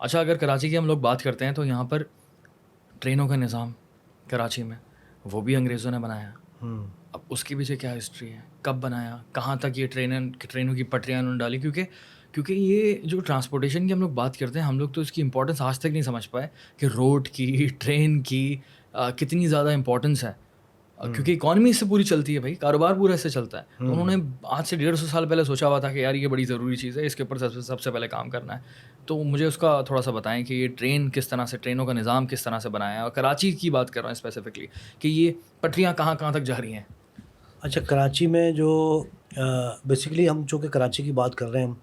अच्छा, अगर कराची की हम लोग बात करते हैं तो यहाँ पर ट्रेनों का निज़ाम कराची में वो भी अंग्रेज़ों ने बनाया। अब उसके पीछे क्या हिस्ट्री है, कब बनाया, कहाँ तक ये ट्रेनों की पटरियाँ उन्होंने डाली, क्योंकि ये जो ट्रांसपोर्टेशन की हम लोग बात करते हैं, हम लोग तो इसकी इंपॉर्टेंस आज तक नहीं समझ पाए कि रोड की, ट्रेन की कितनी ज़्यादा इंपॉर्टेंस है। क्योंकि इकॉनमी इससे पूरी चलती है भाई, कारोबार पूरा इससे चलता है। तो उन्होंने आज से 150 साल पहले सोचा हुआ था कि यार ये बड़ी ज़रूरी चीज़ है, इसके ऊपर सबसे पहले काम करना है। तो मुझे उसका थोड़ा सा बताएं कि ये ट्रेनों का निज़ाम किस तरह से बनाया है, और कराची की बात कर रहा हूँ स्पेसिफिकली कि ये पटरियाँ कहाँ कहाँ तक जा रही हैं। अच्छा, कराची में जो बेसिकली हम चूँकि कराची की बात कर रहे हैं,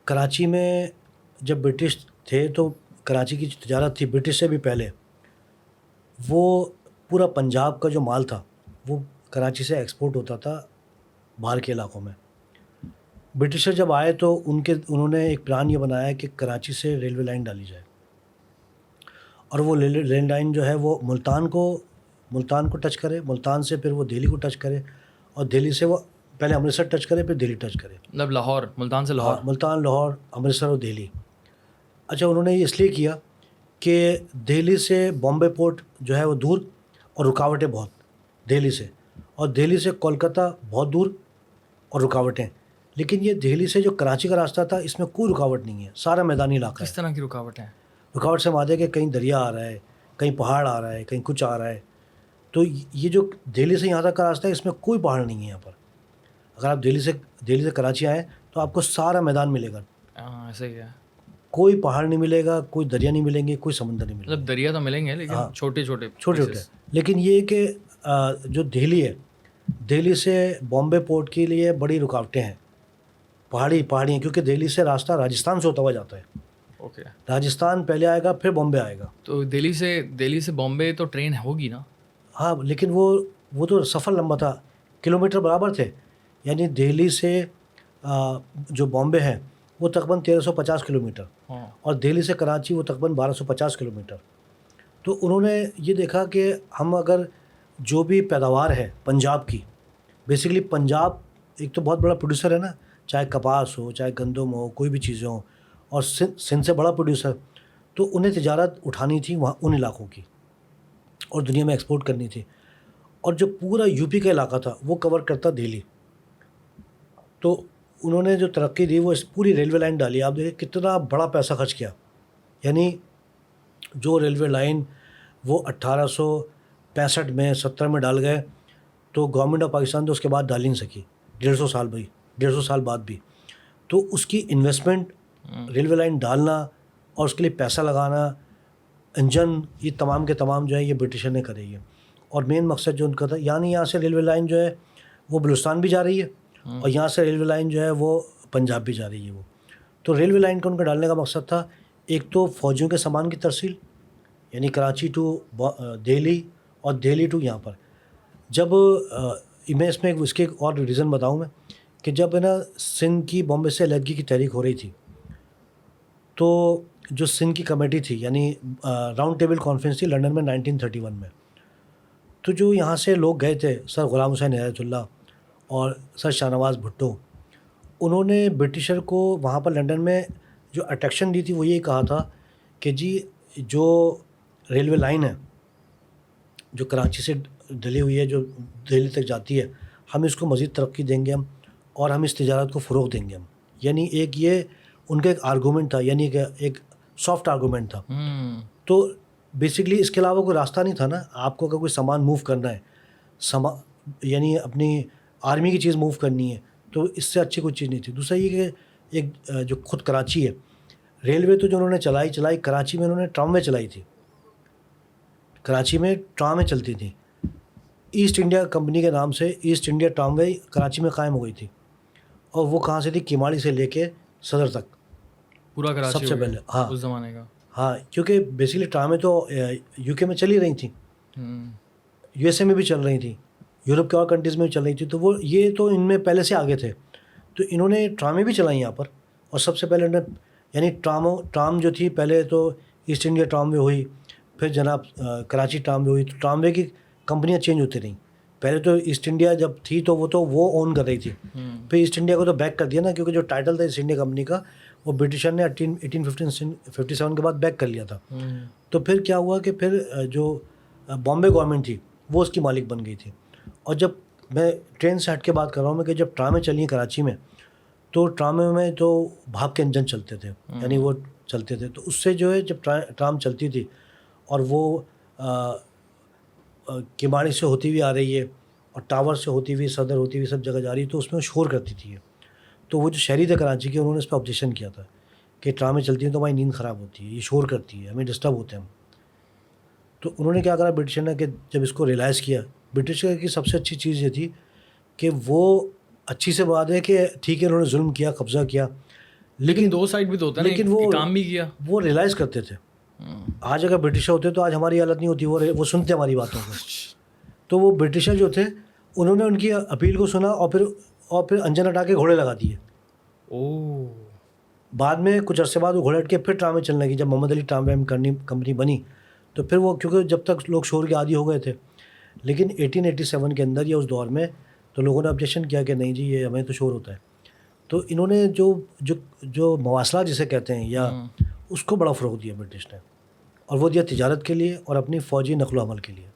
कराची में जब ब्रिटिश थे तो कराची की जो तिजारत थी ब्रिटिश से भी पहले, वो पूरा पंजाब का जो माल था वो कराची से एक्सपोर्ट होता था बाहर के इलाकों में। ब्रिटिशर जब आए तो उन्होंने एक प्लान ये बनाया कि कराची से रेलवे लाइन डाली जाए, और वो रेल लाइन जो है वो मुल्तान को टच करे, मुल्तान से फिर वो दिल्ली को टच करे, और दिल्ली से वो पहले अमृतसर टच करे फिर दिल्ली टच करे। मतलब लाहौर, मुल्तान से हाँ, लाहौर। मुल्तान, लाहौर, अमृतसर और दिल्ली। अच्छा, उन्होंने ये इसलिए किया कि दिल्ली से बॉम्बे पोर्ट जो है वो दूर और रुकावटें बहुत, दिल्ली से, और दिल्ली से कोलकाता बहुत दूर और रुकावटें। लेकिन ये दिल्ली से जो कराची का रास्ता था इसमें कोई रुकावट नहीं है, सारा मैदानी इलाका है। किस तरह की रुकावट है? रुकावट से मादे कि कहीं दरिया आ रहा है, कहीं पहाड़ आ रहा है, कहीं कुछ आ रहा है। तो ये जो दिल्ली से यहाँ तक का रास्ता है इसमें कोई पहाड़ नहीं है यहाँ पर। अगर आप दिल्ली से कराची आएँ तो आपको सारा मैदान मिलेगा, हाँ, ऐसे ही है। कोई पहाड़ नहीं मिलेगा, कोई दरिया नहीं मिलेंगे, कोई समुंदर नहीं मतलब मिलेंगे। दरिया तो मिलेंगे लेकिन हाँ, छोटे छोटे छोटे छोटे। पीसेस। लेकिन ये कि जो दिल्ली है, दिल्ली से बॉम्बे पोर्ट के लिए बड़ी रुकावटें हैं, पहाड़ियाँ, क्योंकि दिल्ली से रास्ता राजस्थान से होता हुआ जाता है। ओके। राजस्थान पहले आएगा फिर बॉम्बे आएगा। तो दिल्ली से बॉम्बे तो ट्रेन होगी ना? हाँ, लेकिन वो तो सफ़र लंबा था, किलोमीटर बराबर थे। यानी दिल्ली से जो बॉम्बे है वो तकरीबन 1350 किलोमीटर, हाँ। और दिल्ली से कराची वो तकरीबन 1250 किलोमीटर। तो उन्होंने ये देखा कि हम अगर जो भी पैदावार है पंजाब की, बेसिकली पंजाब एक तो बहुत बड़ा प्रोड्यूसर है ना, चाहे कपास हो, चाहे गंदम हो, कोई भी चीज़ें हो, और सिंध से बड़ा प्रोड्यूसर। तो उन्हें तिजारत उठानी थी वहाँ उन इलाकों की, और दुनिया में एक्सपोर्ट करनी थी। और जो पूरा यूपी का इलाका था वो कवर करता दिल्ली। तो उन्होंने जो तरक्की दी वो इस पूरी रेलवे लाइन डाली। आप देखिए कितना बड़ा पैसा खर्च किया। यानी जो रेलवे लाइन वो 1865 में 70 में डाल गए, तो गवर्नमेंट ऑफ पाकिस्तान तो उसके बाद डाल ही नहीं सकी, 150 साल बाद भी। तो उसकी इन्वेस्टमेंट, रेलवे लाइन डालना और उसके लिए पैसा लगाना, इंजन, ये तमाम के तमाम जो है ये ब्रिटिशर ने करे है। और मेन मकसद जो उनका था, यानी यहाँ से रेलवे लाइन जो है वो बलूचिस्तान भी जा रही है, और यहाँ से रेलवे लाइन जो है वो पंजाब भी जा रही है वो। तो रेलवे लाइन का उनका डालने का मकसद था, एक तो फ़ौजियों के सामान की तरसील, यानी कराची टू दिल्ली और दिल्ली टू यहाँ पर। जब मैं इसमें इसके एक और रीज़न बताऊँ मैं, कि जब है ना सिंध की बॉम्बे से अलहदगी की तहरीक हो रही थी, तो जो सिंध की कमेटी थी, यानी राउंड टेबल कॉन्फ्रेंस थी लंदन में 1931 में, तो जो यहाँ से लोग गए थे, सर ग़ुलाम हुसैन हिदायतुल्लाह और सर शाहनवाज़ भुट्टो, उन्होंने ब्रिटिशर को वहाँ पर लंदन में जो अट्रैक्शन दी थी वो ये कहा था कि जी जो रेलवे लाइन है जो कराची से डली हुई है, जो दिल्ली तक जाती है, हम इसको मज़ीद तरक्की देंगे हम, और हम इस तिजारत को फ़रोग़ देंगे हम। यानी एक ये उनका एक आर्गूमेंट था, यानी कि एक सॉफ्ट आर्गूमेंट था। तो बेसिकली इसके अलावा कोई रास्ता नहीं था ना। आपको अगर कोई सामान मूव करना है, यानी अपनी आर्मी की चीज़ मूव करनी है, तो इससे अच्छी कोई चीज़ नहीं थी। दूसरा ये कि एक जो खुद कराची है, रेलवे तो जो उन्होंने चलाई, कराची में उन्होंने ट्रामवे चलाई थी। कराची में ट्रामें चलती थी, ईस्ट इंडिया कंपनी के नाम से ईस्ट इंडिया ट्रामवे कराची में कायम हो गई थी। और वो कहाँ से थी? किमाड़ी से लेके सदर तक, पूरा कराची सबसे हो गया पहले। हाँ, उस ज़माने का। हाँ, क्योंकि बेसिकली ट्रामें तो यूके में चली रही थी, यूएसए में भी चल रही थी, यूरोप के और कंट्रीज़ में भी चल रही थी। तो वो ये तो इनमें पहले से आगे थे, तो इन्होंने ट्रामें भी चलाई यहाँ पर। और सबसे पहले उन्होंने, यानी ट्राम जो थी, पहले तो ईस्ट इंडिया ट्रामवे हुई, फिर जनाब कराची ट्रामवे हुई। तो ट्रामवे की कंपनियाँ चेंज होती रहीं। पहले तो ईस्ट इंडिया जब थी तो वो ओन कर रही थी, फिर ईस्ट इंडिया को तो बैक कर दिया ना, क्योंकि जो टाइटल था ईस्ट इंडिया कंपनी का वो ब्रिटिशर ने 1857 के बाद बैक कर लिया था। तो फिर क्या हुआ कि फिर जो बॉम्बे गवर्नमेंट थी वो उसकी मालिक बन गई थी। और जब मैं ट्रेन से हट के बात कर रहा हूँ मैं कि जब ट्रामें चली हैं कराची में, तो ट्रामे में तो भाप के इंजन चलते थे, यानी वो चलते थे। तो उससे जो है जब ट्राम चलती थी और वो किमाड़ी से होती हुई आ रही है और टावर से होती हुई, सदर होती हुई सब जगह जा रही है, तो उसमें शोर करती थी ये। तो वो जो शहरी थे कराची के, उन्होंने इस पर ऑब्जेक्शन किया था कि ट्रामें चलती हैं तो हमारी नींद ख़राब होती है, ये शोर करती है, हमें डिस्टर्ब होते हैं हम। तो उन्होंने क्या करा ब्रिटिशर ने कि जब इसको रियलाइज़ किया, ब्रिटिशर की सबसे अच्छी चीज़ ये थी कि वो अच्छी से बात है कि ठीक है उन्होंने जुल्म किया, कब्ज़ा किया, लेकिन दो साइड भी तो होता है ना, लेकिन कि काम भी किया। वो रियलाइज़ करते थे। आज अगर ब्रिटिशर होते तो आज हमारी हालत नहीं होती, वो सुनते हमारी बातों को। तो वो ब्रिटिशर जो थे उन्होंने उनकी अपील को सुना और फिर अंजन हटा के घोड़े लगा दिए। ओह, बाद में कुछ अरसे बाद वो घोड़े हट के फिर ट्रामें चलने लगी। जब मोहम्मद अली ट्राम कंपनी बनी तो फिर वो, क्योंकि जब तक लोग शोर के आदी हो गए थे, लेकिन 1887 के अंदर या उस दौर में तो लोगों ने ऑब्जेक्शन किया कि नहीं जी, ये हमें तो शोर होता है। तो इन्होंने जो मवासला जिसे कहते हैं या उसको बड़ा फ़रोग़ दिया ब्रिटिश ने, और वो दिया तिजारत के लिए और अपनी फ़ौजी नक़्ल-ओ-अमल के लिए।